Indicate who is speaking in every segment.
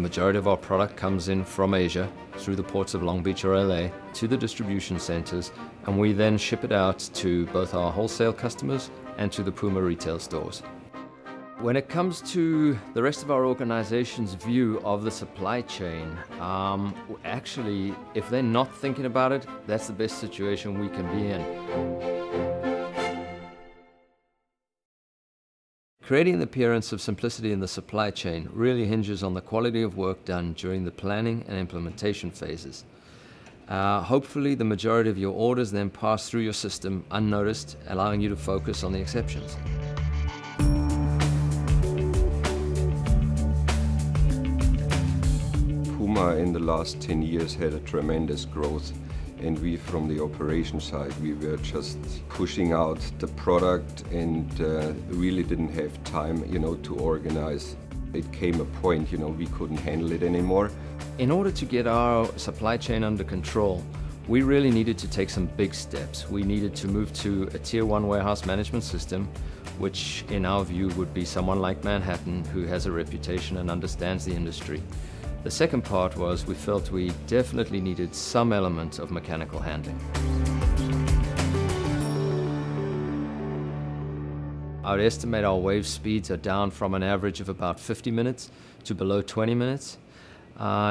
Speaker 1: majority of our product comes in from Asia through the ports of Long Beach or LA to the distribution centers, and we then ship it out to both our wholesale customers and to the Puma retail stores. When it comes to the rest of our organization's view of the supply chain, actually, if they're not thinking about it, that's the best situation we can be in. Creating the appearance of simplicity in the supply chain really hinges on the quality of work done during the planning and implementation phases. Hopefully, the majority of your orders then pass through your system unnoticed, allowing you to focus on the exceptions.
Speaker 2: Puma in the last 10 years had a tremendous growth, and we from the operation side, we were just pushing out the product and really didn't have time, to organize. It came a point, we couldn't handle it anymore.
Speaker 1: In order to get our supply chain under control, we really needed to take some big steps. We needed to move to a Tier 1 warehouse management system, which in our view would be someone like Manhattan, who has a reputation and understands the industry. The second part was we felt we definitely needed some element of mechanical handling. I would estimate our wave speeds are down from an average of about 50 minutes to below 20 minutes.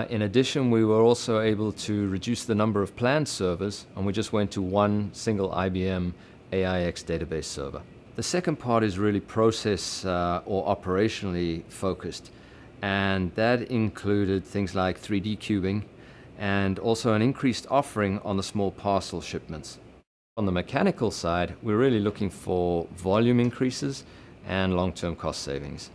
Speaker 1: In addition, we were also able to reduce the number of planned servers, and we just went to one single IBM AIX database server. The second part is really process or operationally focused. And that included things like 3D cubing and also an increased offering on the small parcel shipments. On the mechanical side, we're really looking for volume increases and long-term cost savings.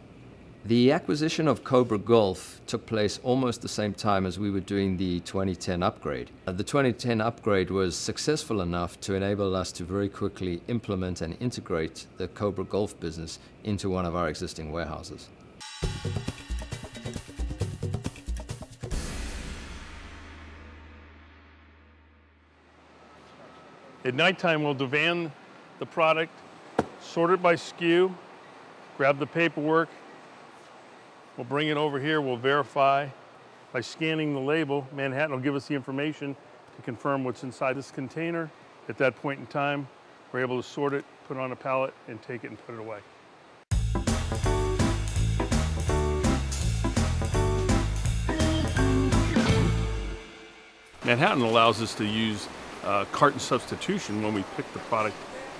Speaker 1: The acquisition of Cobra Golf took place almost the same time as we were doing the 2010 upgrade. The 2010 upgrade was successful enough to enable us to very quickly implement and integrate the Cobra Golf business into one of our existing warehouses.
Speaker 3: At nighttime, we'll divan the product, sort it by SKU, grab the paperwork, we'll bring it over here, we'll verify. By scanning the label, Manhattan will give us the information to confirm what's inside this container. At that point in time, we're able to sort it, put it on a pallet, and take it and put it away. Manhattan allows us to use carton substitution when we pick the product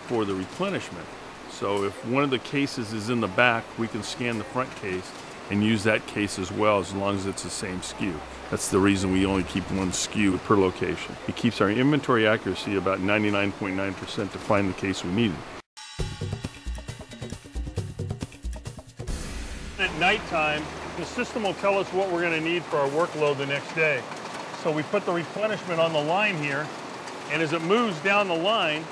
Speaker 3: for the replenishment. So if one of the cases is in the back, we can scan the front case and use that case as well, as long as it's the same SKU. That's the reason we only keep one SKU per location. It keeps our inventory accuracy about 99.9% to find the case we needed. At nighttime, the system will tell us what we're going to need for our workload the next day. So we put the replenishment on the line here, and as it moves down the line,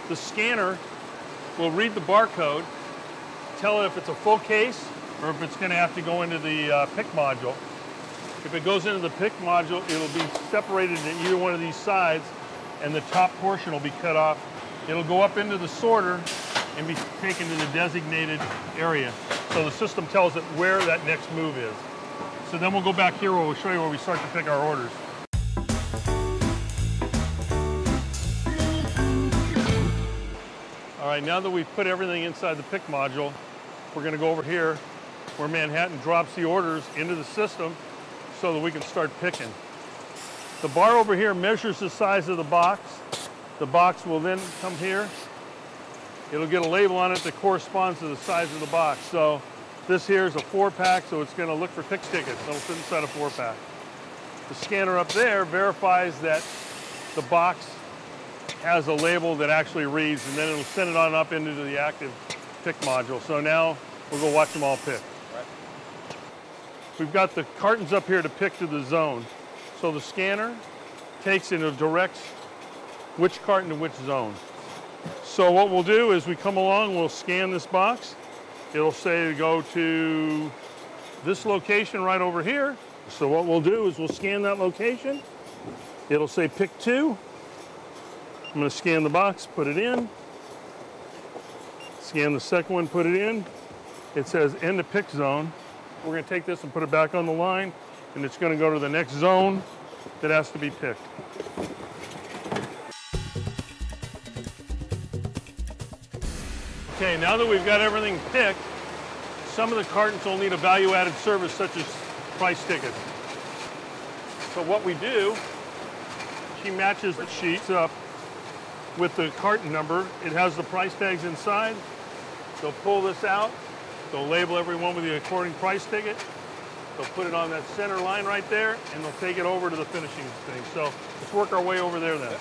Speaker 3: the scanner will read the barcode, tell it if it's a full case or if it's going to have to go into the pick module. If it goes into the pick module, it'll be separated in either one of these sides, and the top portion will be cut off. It'll go up into the sorter and be taken to the designated area. So the system tells it where that next move is. So then we'll go back here where we'll show you where we start to pick our orders. All right, now that we've put everything inside the pick module, we're going to go over here where Manhattan drops the orders into the system so that we can start picking. The bar over here measures the size of the box. The box will then come here. It'll get a label on it that corresponds to the size of the box. So this here is a 4-pack, so it's going to look for pick tickets. It'll fit inside a 4-pack. The scanner up there verifies that the box has a label that actually reads, and then it'll send it on up into the active pick module. So now we'll go watch them all pick. Right. We've got the cartons up here to pick to the zone. So the scanner takes and directs which carton to which zone. So what we'll do is we come along, we'll scan this box. It'll say to go to this location right over here. So what we'll do is we'll scan that location. It'll say pick 2. I'm going to scan the box, put it in. Scan the second one, put it in. It says end of pick zone. We're going to take this and put it back on the line, and it's going to go to the next zone that has to be picked. Okay, now that we've got everything picked, some of the cartons will need a value-added service such as price tickets. So what we do, she matches the sheets up with the carton number. It has the price tags inside. They'll pull this out. They'll label every one with the according price ticket. They'll put it on that center line right there, and they'll take it over to the finishing thing. So let's work our way over there then.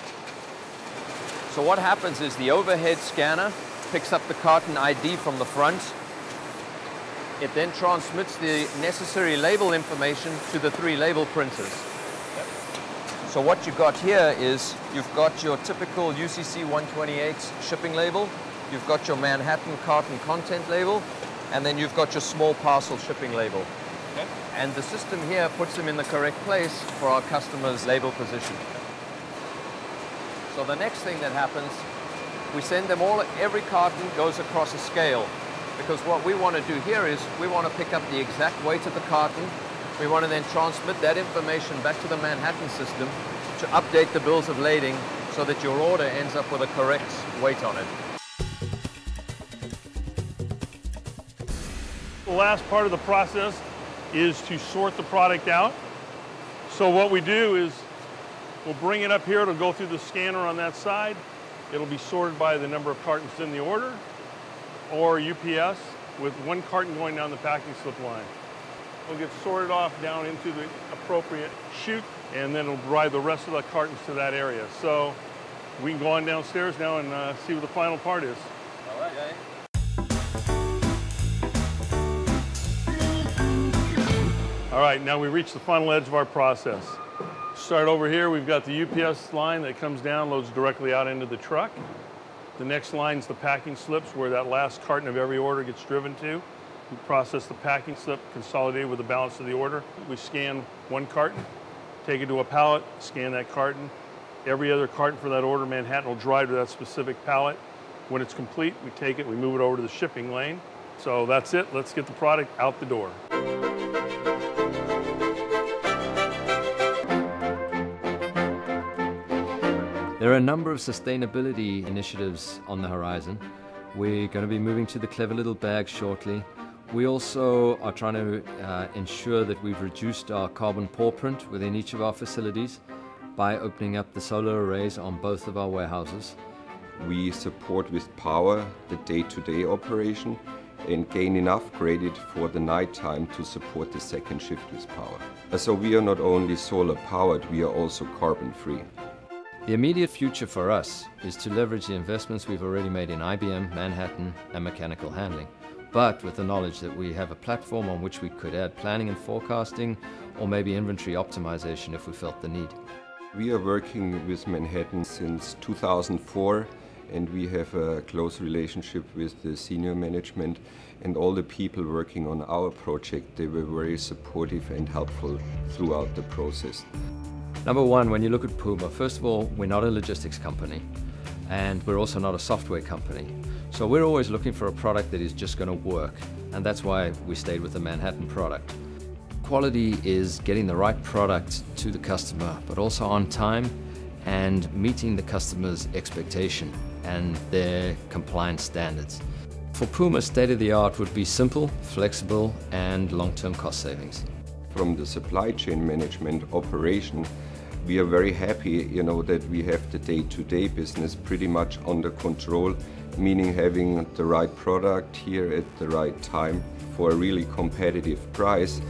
Speaker 4: So what happens is the overhead scanner picks up the carton ID from the front. It then transmits the necessary label information to the 3 label printers. So what you've got here is you've got your typical UCC 128 shipping label, you've got your Manhattan carton content label, and then you've got your small parcel shipping label. Okay. And the system here puts them in the correct place for our customer's label position. So the next thing that happens, we send them all, every carton goes across a scale, because what we want to do here is we want to pick up the exact weight of the carton. We want to then transmit that information back to the Manhattan system to update the bills of lading so that your order ends up with a correct weight on it.
Speaker 3: The last part of the process is to sort the product out. So what we do is we'll bring it up here, it'll go through the scanner on that side. It'll be sorted by the number of cartons in the order, or UPS, with 1 carton going down the packing slip line. It'll get sorted off down into the appropriate chute, and then it'll drive the rest of the cartons to that area. So we can go on downstairs now and see what the final part is.
Speaker 4: All right, guys.
Speaker 3: All right, now we reach the final edge of our process. Start over here, we've got the UPS line that comes down, loads directly out into the truck. The next line is the packing slips, where that last carton of every order gets driven to. We process the packing slip, consolidate with the balance of the order. We scan 1 carton, take it to a pallet, scan that carton. Every other carton for that order, Manhattan will drive to that specific pallet. When it's complete, we take it, we move it over to the shipping lane. So that's it, let's get the product out the door.
Speaker 1: There are a number of sustainability initiatives on the horizon. We're going to be moving to the clever little bag shortly. We also are trying to ensure that we've reduced our carbon paw print within each of our facilities by opening up the solar arrays on both of our warehouses.
Speaker 2: We support with power the day-to-day operation and gain enough credit for the night time to support the second shift with power. So we are not only solar powered, we are also carbon free.
Speaker 1: The immediate future for us is to leverage the investments we've already made in IBM, Manhattan, and mechanical handling, but with the knowledge that we have a platform on which we could add planning and forecasting, or maybe inventory optimization if we felt the need.
Speaker 2: We are working with Manhattan since 2004, and we have a close relationship with the senior management, and all the people working on our project, they were very supportive and helpful throughout the process.
Speaker 1: Number one, when you look at Puma, first of all, we're not a logistics company, and we're also not a software company. So we're always looking for a product that is just going to work, and that's why we stayed with the Manhattan product. Quality is getting the right product to the customer, but also on time and meeting the customer's expectation and their compliance standards. For Puma, state-of-the-art would be simple, flexible, and long-term cost savings.
Speaker 2: From the supply chain management operation, we are very happy, that we have the day-to-day business pretty much under control, meaning having the right product here at the right time for a really competitive price.